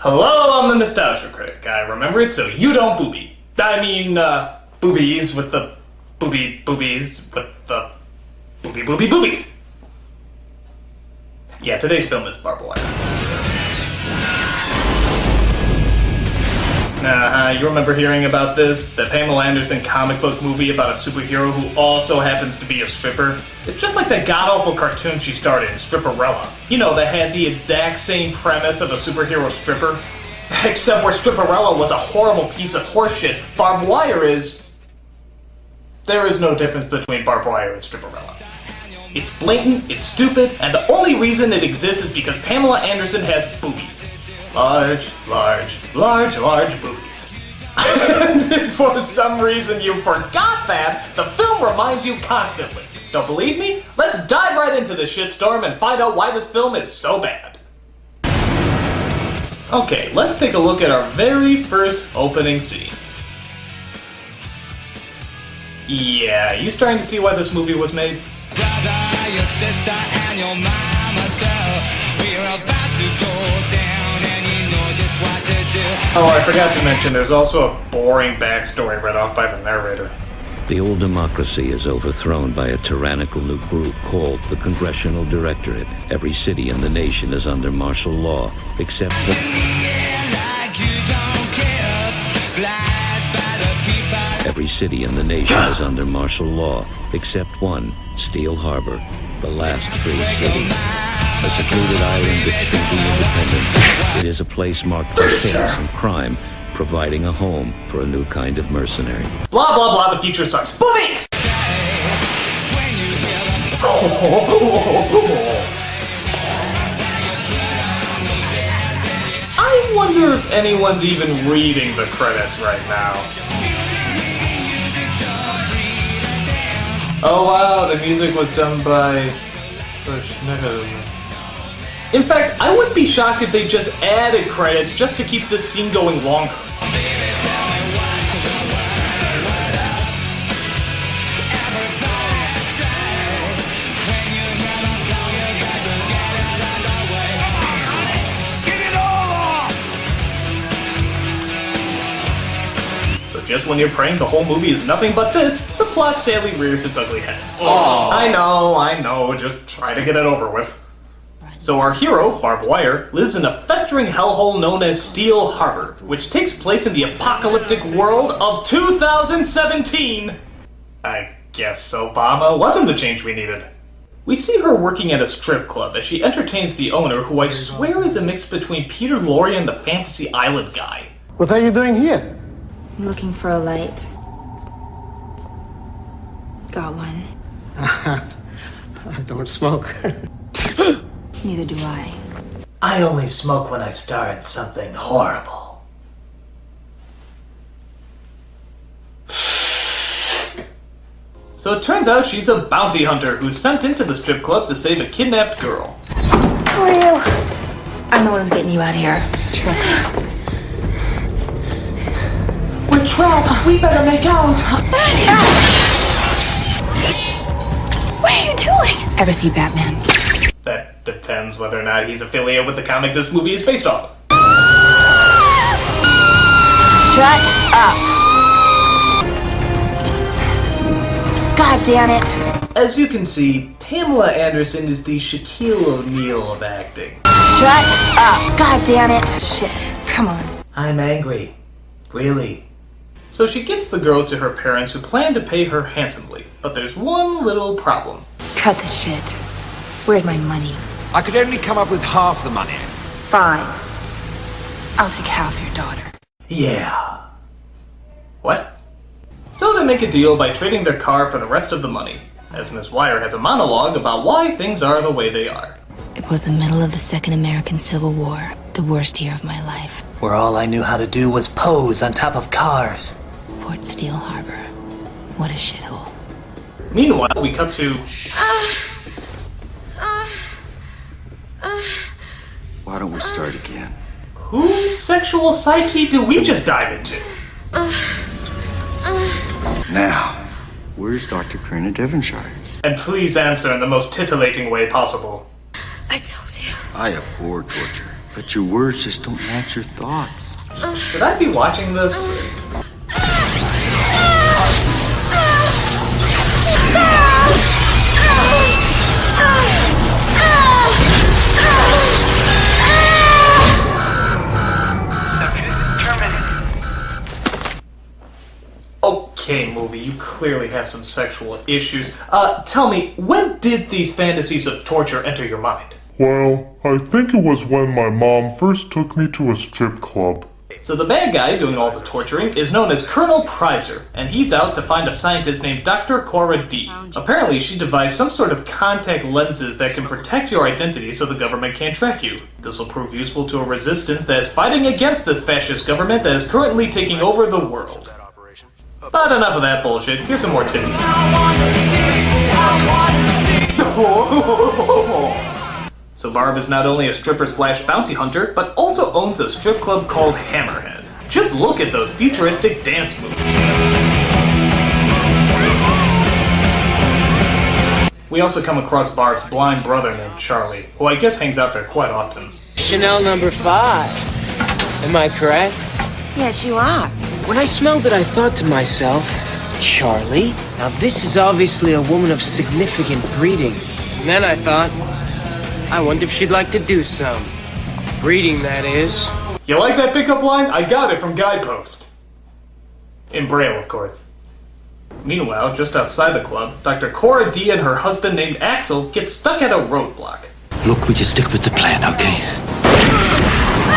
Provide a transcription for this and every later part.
Hello, I'm the Nostalgia Critic. I remember it so you don't booby. I mean, boobies with the boobies with the boobies. Yeah, today's film is Barb Wire. You remember hearing about this? The Pamela Anderson comic book movie about a superhero who also happens to be a stripper? It's just like that god-awful cartoon she starred in, Stripperella. You know, that had the exact same premise of a superhero stripper. Except where Stripperella was a horrible piece of horseshit, Barb Wire is... There is no difference between Barb Wire and Stripperella. It's blatant, it's stupid, and the only reason it exists is because Pamela Anderson has boobies. Large boobies. And for some reason you forgot that, the film reminds you constantly. Don't believe me? Let's dive right into the shitstorm and find out why this film is so bad. Okay, let's take a look at our very first opening scene. Yeah, you starting to see why this movie was made? Brother, your sister, and your mama too. We're about to go down, and you know just what to do. Oh, I forgot to mention, there's also a boring backstory read off by the narrator. The old democracy is overthrown by a tyrannical new group called the Congressional Directorate. Every city in the nation is under martial law, except Every city in the nation is under martial law, except one, Steel Harbor, the last free city. A secluded island extremely independent. It is a place marked for chaos and crime, providing a home for a new kind of mercenary. Blah blah blah, the future sucks. Boobies! I wonder if anyone's even reading the credits right now. Oh wow, the music was done by... In fact, I wouldn't be shocked if they just added credits just to keep this scene going longer. So just when you're praying the whole movie is nothing but this, the plot sadly rears its ugly head. Oh. I know, just try to get it over with. So our hero, Barb Wire, lives in a festering hellhole known as Steel Harbor, which takes place in the apocalyptic world of 2017. I guess Obama wasn't the change we needed. We see her working at a strip club as she entertains the owner, who I swear is a mix between Peter Lorre and the Fantasy Island guy. What are you doing here? I'm looking for a light. Got one. I don't smoke. Neither do I. I only smoke when I star in something horrible. So it turns out she's a bounty hunter who's sent into the strip club to save a kidnapped girl. Who are you? I'm the one who's getting you out of here. Trust me. We're trapped. We better make out. What are you doing? Ever see Batman? That depends whether or not he's affiliated with the comic this movie is based off of. Shut up. God damn it. As you can see, Pamela Anderson is the Shaquille O'Neal of acting. Shut up. God damn it. Shit. Come on. I'm angry. Really. So she gets the girl to her parents, who plan to pay her handsomely. But there's one little problem. Cut the shit. Where's my money? I could only come up with half the money. Fine. I'll take half your daughter. Yeah. What? So they make a deal by trading their car for the rest of the money, as Miss Wire has a monologue about why things are the way they are. It was the middle of the Second American Civil War, the worst year of my life. Where all I knew how to do was pose on top of cars. Port Steel Harbor. What a shithole. Meanwhile, we cut to... Why don't we start again? Whose sexual psyche do we just dive into? Now, where's Dr. Karina Devonshire? And please answer in the most titillating way possible. I told you. I abhor torture. But your words just don't match your thoughts. Should I be watching this? Okay, movie, you clearly have some sexual issues. Tell me, when did these fantasies of torture enter your mind? Well, I think it was when my mom first took me to a strip club. So the bad guy doing all the torturing is known as Colonel Prizer, and he's out to find a scientist named Dr. Cora D. Apparently, she devised some sort of contact lenses that can protect your identity so the government can't track you. This will prove useful to a resistance that is fighting against this fascist government that is currently taking over the world. But enough of that bullshit, here's some more titties. So Barb is not only a stripper slash bounty hunter, but also owns a strip club called Hammerhead. Just look at those futuristic dance moves. We also come across Barb's blind brother named Charlie, who I guess hangs out there quite often. Chanel number 5. Am I correct? Yes, you are. When I smelled it, I thought to myself, Charlie? Now this is obviously a woman of significant breeding. And then I thought, I wonder if she'd like to do some. Breeding, that is. You like that pickup line? I got it from Guidepost. In Braille, of course. Meanwhile, just outside the club, Dr. Cora D and her husband named Axel get stuck at a roadblock. Look, we just stick with the plan, okay?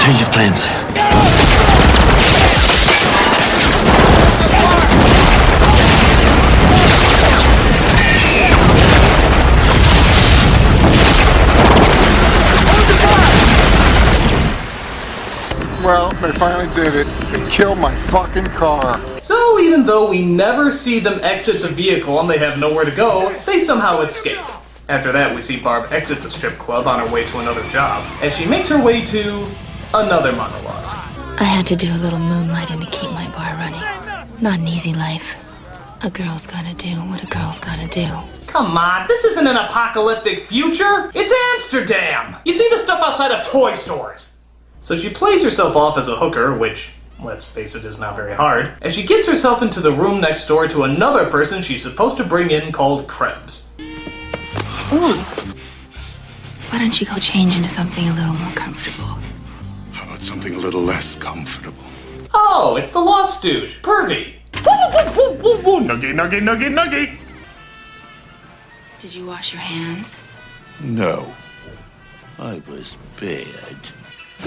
Change of plans. Well, they finally did it. They killed my fucking car. So even though we never see them exit the vehicle and they have nowhere to go, they somehow escape. After that, we see Barb exit the strip club on her way to another job, as she makes her way to another monologue. I had to do a little moonlighting to keep my bar running. Not an easy life. A girl's gotta do what a girl's gotta do. Come on, this isn't an apocalyptic future. It's Amsterdam. You see the stuff outside of toy stores. So she plays herself off as a hooker, which, let's face it, is not very hard, and she gets herself into the room next door to another person she's supposed to bring in called Krebs. Ooh. Why don't you go change into something a little more comfortable? How about something a little less comfortable? Oh, it's the Lost Stooge, Pervy. Nuggy, nuggy, nuggy, nuggy. Did you wash your hands? No. I was bad.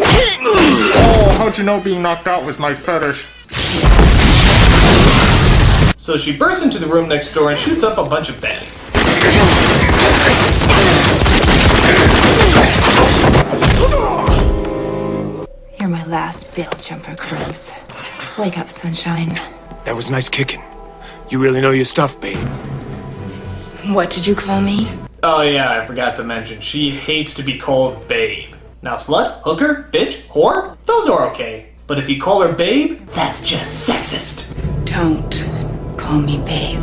Oh, how'd you know being knocked out was my fetish? So she bursts into the room next door and shoots up a bunch of baddies. You're my last bail jumper, Krebs. Wake up, sunshine. That was nice kicking. You really know your stuff, babe. What did you call me? Oh yeah, I forgot to mention, she hates to be called babe. Now slut, hooker, bitch, whore, those are okay. But if you call her babe, that's just sexist. Don't call me babe.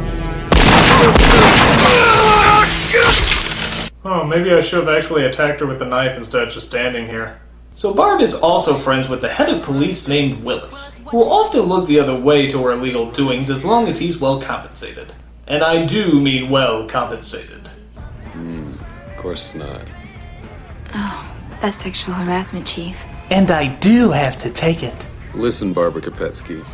Oh, maybe I should have actually attacked her with the knife instead of just standing here. So Barb is also friends with the head of police named Willis, who will often look the other way to her illegal doings as long as he's well compensated. And I do mean well compensated. Of course not. Oh, that's sexual harassment, Chief. And I do have to take it. Listen, Barbara Kapetsky.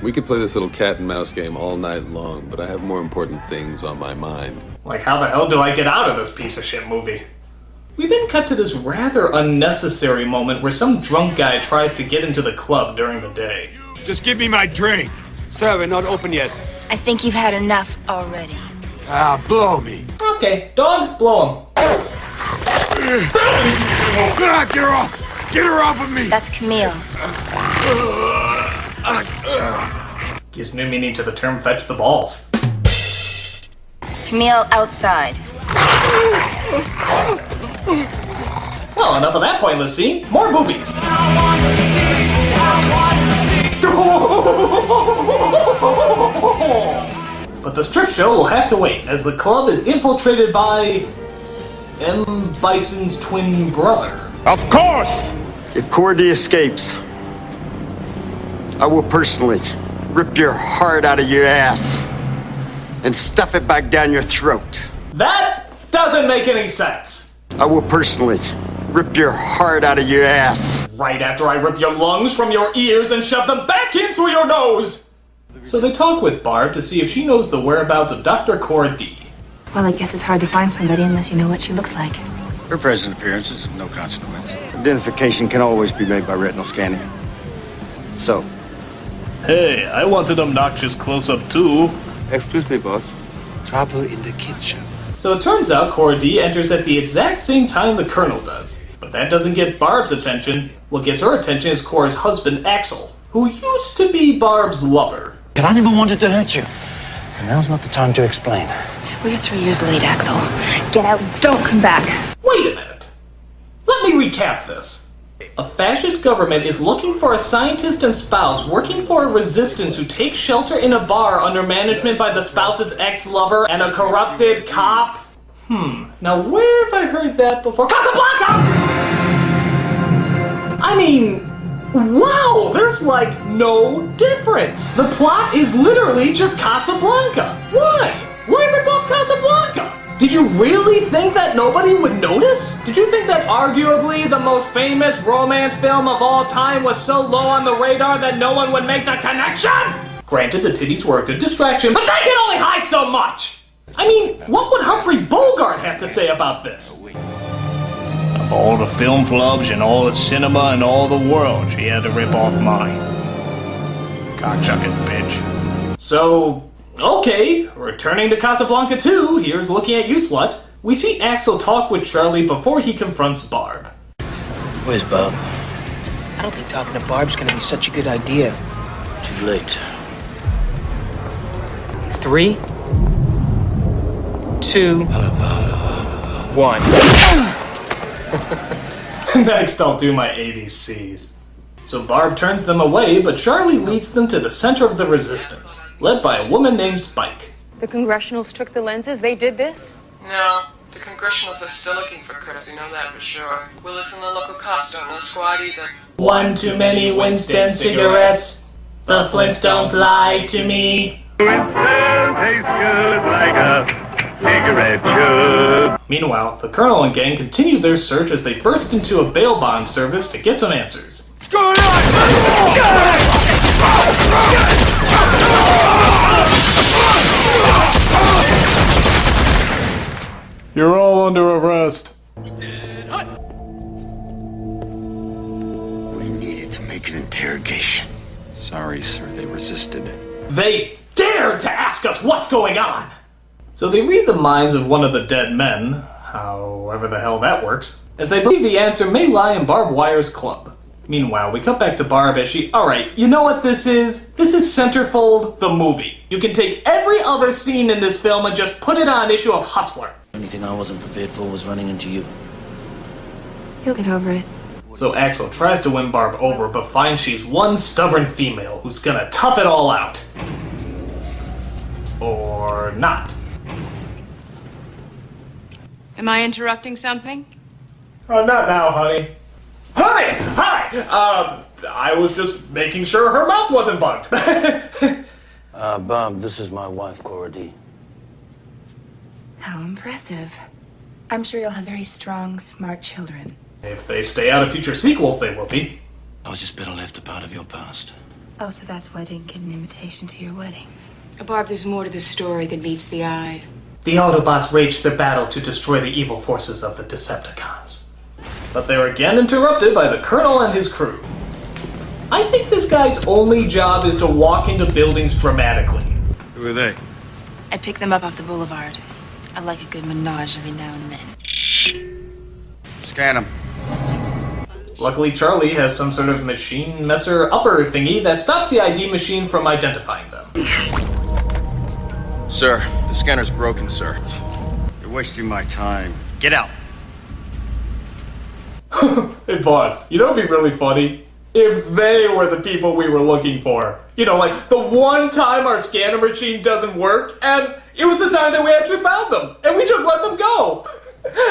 We could play this little cat and mouse game all night long, but I have more important things on my mind. Like, how the hell do I get out of this piece of shit movie? We then cut to this rather unnecessary moment where some drunk guy tries to get into the club during the day. Just give me my drink. Sir, we're not open yet. I think you've had enough already. Ah, blow me. Okay, dog, blow him. Ah, get her off! Get her off of me! That's Camille. Gives new meaning to the term fetch the balls. Camille outside. Well, enough of that pointless scene. More boobies. But the strip show will have to wait, as the club is infiltrated by M. Bison's twin brother. Of course! If Cordy escapes, I will personally rip your heart out of your ass and stuff it back down your throat. That doesn't make any sense. I will personally rip your heart out of your ass. Right after I rip your lungs from your ears and shove them back in through your nose. So they talk with Barb to see if she knows the whereabouts of Dr. Cora D. Well, I guess it's hard to find somebody unless you know what she looks like. Her present appearance is of no consequence. Identification can always be made by retinal scanning. So. Hey, I wanted obnoxious close-up too. Excuse me, boss. Trouble in the kitchen. So it turns out Cora D enters at the exact same time the Colonel does. But that doesn't get Barb's attention. What gets her attention is Cora's husband, Axel, who used to be Barb's lover. I never wanted to hurt you. And now's not the time to explain. We're 3 years late, Axel. Get out. Don't come back. Wait a minute. Let me recap this. A fascist government is looking for a scientist and spouse working for a resistance who takes shelter in a bar under management by the spouse's ex-lover and a corrupted cop. Now where have I heard that before? Casablanca! I mean, wow, there's like no difference. The plot is literally just Casablanca. Why? Why rip off Casablanca? Did you really think that nobody would notice? Did you think that arguably the most famous romance film of all time was so low on the radar that no one would make the connection? Granted, the titties were a good distraction, but they can only hide so much! I mean, what would Humphrey Bogart have to say about this? Of all the film flubs and all the cinema and all the world, she had to rip off mine. Cocksucking bitch. So, okay, returning to Casablanca 2, here's Looking at You, Slut. We see Axel talk with Charlie before he confronts Barb. Where's Barb? I don't think talking to Barb's gonna be such a good idea. Too late. 3, 2, 1. Next, I'll do my ABCs. So Barb turns them away, but Charlie leads them to the center of the resistance, led by a woman named Spike. The Congressionals took the lenses? They did this? No. The Congressionals are still looking for Kris, we know that for sure. Willis and the local cops don't know squat either. One too many Winston cigarettes. The Flintstones lied to me. Winston tastes good like a cigarette should. Meanwhile, the Colonel and gang continue their search as they burst into a bail bond service to get some answers. What's going on? You're all under arrest. We needed to make an interrogation. Sorry, sir, they resisted. They dared to ask us what's going on! So they read the minds of one of the dead men, however the hell that works, as they believe the answer may lie in Barb Wire's club. Meanwhile, we cut back to Barb as she, alright, you know what this is? This is Centerfold, the movie. You can take every other scene in this film and just put it on an issue of Hustler. Anything I wasn't prepared for was running into you. You'll get over it. So Axel tries to win Barb over, but finds she's one stubborn female who's gonna tough it all out. Or not. Am I interrupting something? Oh, not now, honey. Honey! Hi! I was just making sure her mouth wasn't bugged. Bob, this is my wife, Cora D. How impressive. I'm sure you'll have very strong, smart children. If they stay out of future sequels, they will be. I was just better left a part of your past. Oh, so that's why I didn't get an invitation to your wedding. Barb, there's more to the story than meets the eye. The Autobots waged their battle to destroy the evil forces of the Decepticons. But they were again interrupted by the Colonel and his crew. I think this guy's only job is to walk into buildings dramatically. Who are they? I pick them up off the boulevard. I like a good menage every now and then. Scan them. Luckily, Charlie has some sort of machine messer upper thingy that stops the ID machine from identifying them. Sir, the scanner's broken, sir. You're wasting my time. Get out. Hey, boss, you know what'd be really funny? If they were the people we were looking for. You know, like, the one time our scanner machine doesn't work, and it was the time that we actually found them, and we just let them go.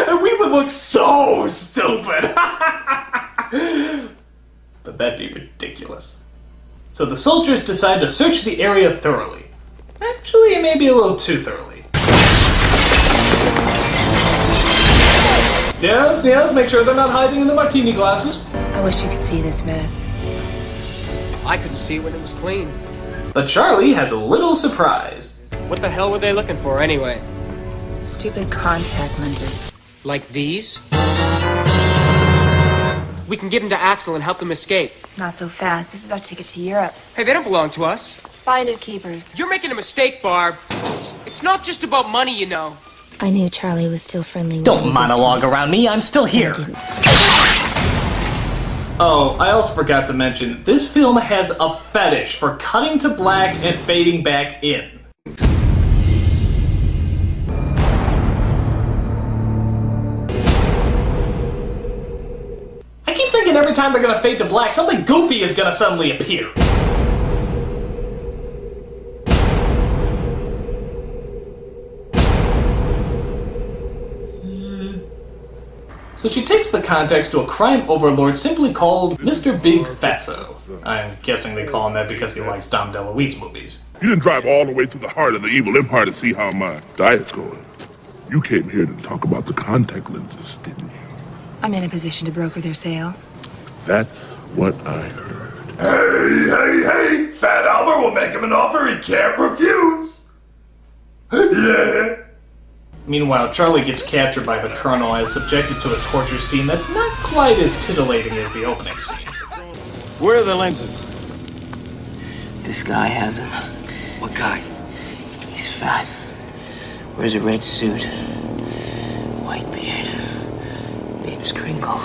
And we would look so stupid. But that'd be ridiculous. So the soldiers decide to search the area thoroughly. Actually, maybe a little too thoroughly. Yes, make sure they're not hiding in the martini glasses. I wish you could see this mess. I couldn't see it when it was clean. But Charlie has a little surprise. What the hell were they looking for anyway? Stupid contact lenses. Like these? We can give them to Axel and help them escape. Not so fast. This is our ticket to Europe. Hey, they don't belong to us. Finders keepers. You're making a mistake, Barb. It's not just about money, you know. I knew Charlie was still friendly with Don't resistance. monologue around me, I'm still here. Oh, I also forgot to mention, this film has a fetish for cutting to black and fading back in. I keep thinking every time they're gonna fade to black, something goofy is gonna suddenly appear. So she takes the contacts to a crime overlord simply called Mr. Big Fatso. I'm guessing they call him that because he likes Dom DeLuise movies. You didn't drive all the way to the heart of the evil empire to see how my diet's going. You came here to talk about the contact lenses, didn't you? I'm in a position to broker their sale. That's what I heard. Hey, Fat Albert will make him an offer he can't refuse. Yeah. Meanwhile, Charlie gets captured by the Colonel and is subjected to a torture scene that's not quite as titillating as the opening scene. Where are the lenses? This guy has them. What guy? He's fat. Wears a red suit. White beard. Name's Kringle.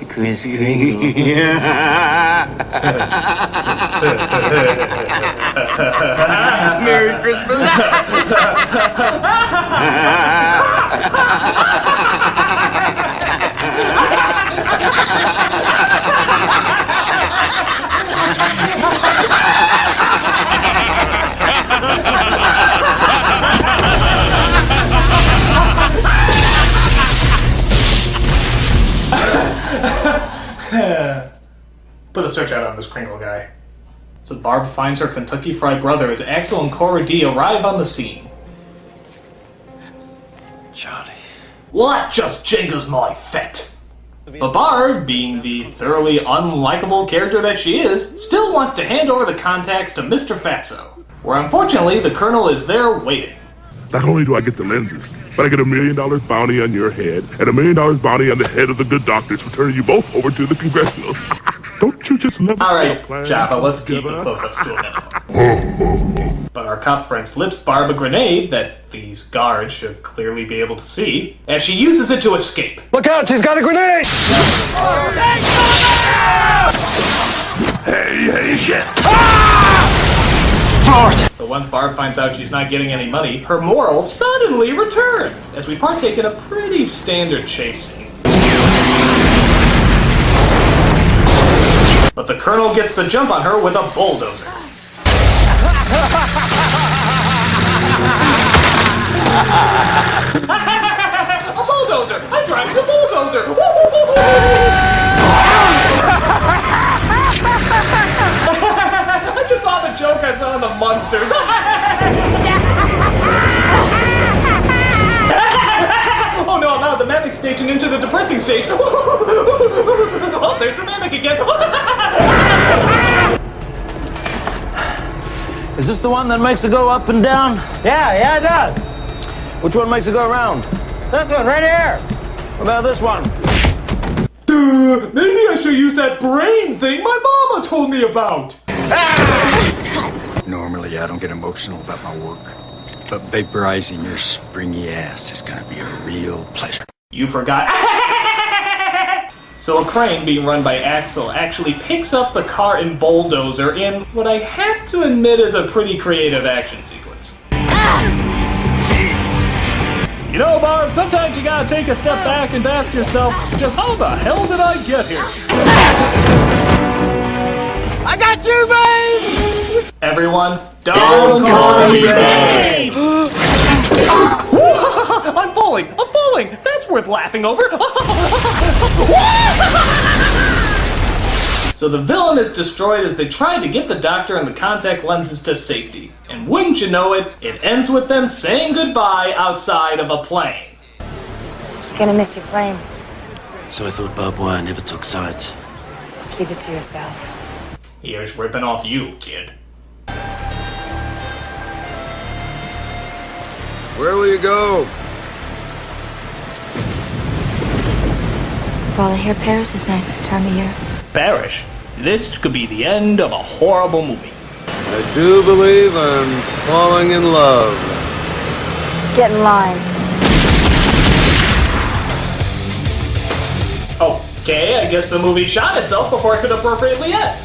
Kris Kringle. Merry Christmas. Put a search out on this Kringle guy. So Barb finds her Kentucky Fried Brother as Axel and Cora D arrive on the scene. Charlie. Well, that just jingles my fet. But Barb, being the thoroughly unlikable character that she is, still wants to hand over the contacts to Mr. Fatso, where unfortunately the Colonel is there waiting. Not only do I get the lenses, but I get $1 million bounty on your head and $1 million bounty on the head of the good doctors for turning you both over to the congressionals. Don't you just love Alright, Java, let's keep the close-ups to a minimum. But our cop friend slips Barb a grenade that these guards should clearly be able to see, and she uses it to escape. Look out, she's got a grenade! Hey, shit. So once Barb finds out she's not getting any money, her morals suddenly return, as we partake in a pretty standard chase scene. But the Colonel gets the jump on her with a bulldozer. A bulldozer! I'm driving a bulldozer! I just thought the joke I saw in the Munsters. Oh no, I'm out of the manic stage and into the depressing stage. Oh, there's the manic again. Is this the one that makes it go up and down? Yeah, it does. Which one makes it go around? This one right here. What about this one? Maybe I should use that brain thing my mama told me about. Normally, I don't get emotional about my work, but vaporizing your springy ass is gonna be a real pleasure. You forgot. So a crane being run by Axel actually picks up the car and bulldozer in what I have to admit is a pretty creative action sequence. You know, Barb, sometimes you gotta take a step back and ask yourself, just how the hell did I get here? I got you, babe! Everyone, don't call me babe! I'm falling! killing. That's worth laughing over. So the villain is destroyed as they try to get the doctor and the contact lenses to safety. And wouldn't you know it, it ends with them saying goodbye outside of a plane. You're gonna miss your plane. So I thought Barb Wire never took sides. Keep it to yourself. Here's ripping off you, kid. Where will you go? Well, I hear Paris is nice this time of year. Parrish, this could be the end of a horrible movie. I do believe I'm falling in love. Get in line. Okay, I guess the movie shot itself before it could appropriately end.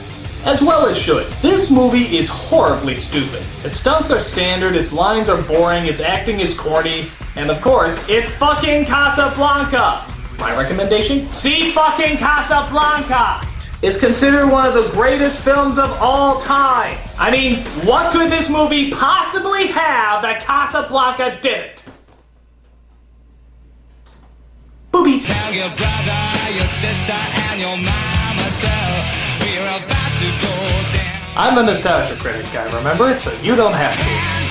As well it should. This movie is horribly stupid. Its stunts are standard, its lines are boring, its acting is corny, and of course, it's fucking Casablanca! My recommendation? See fucking Casablanca! It's considered one of the greatest films of all time. I mean, what could this movie possibly have that Casablanca didn't? Boobies. Tell your brother, your sister, and your mama too. We're about to go down. I'm the nostalgia critic guy, remember it? So you don't have to.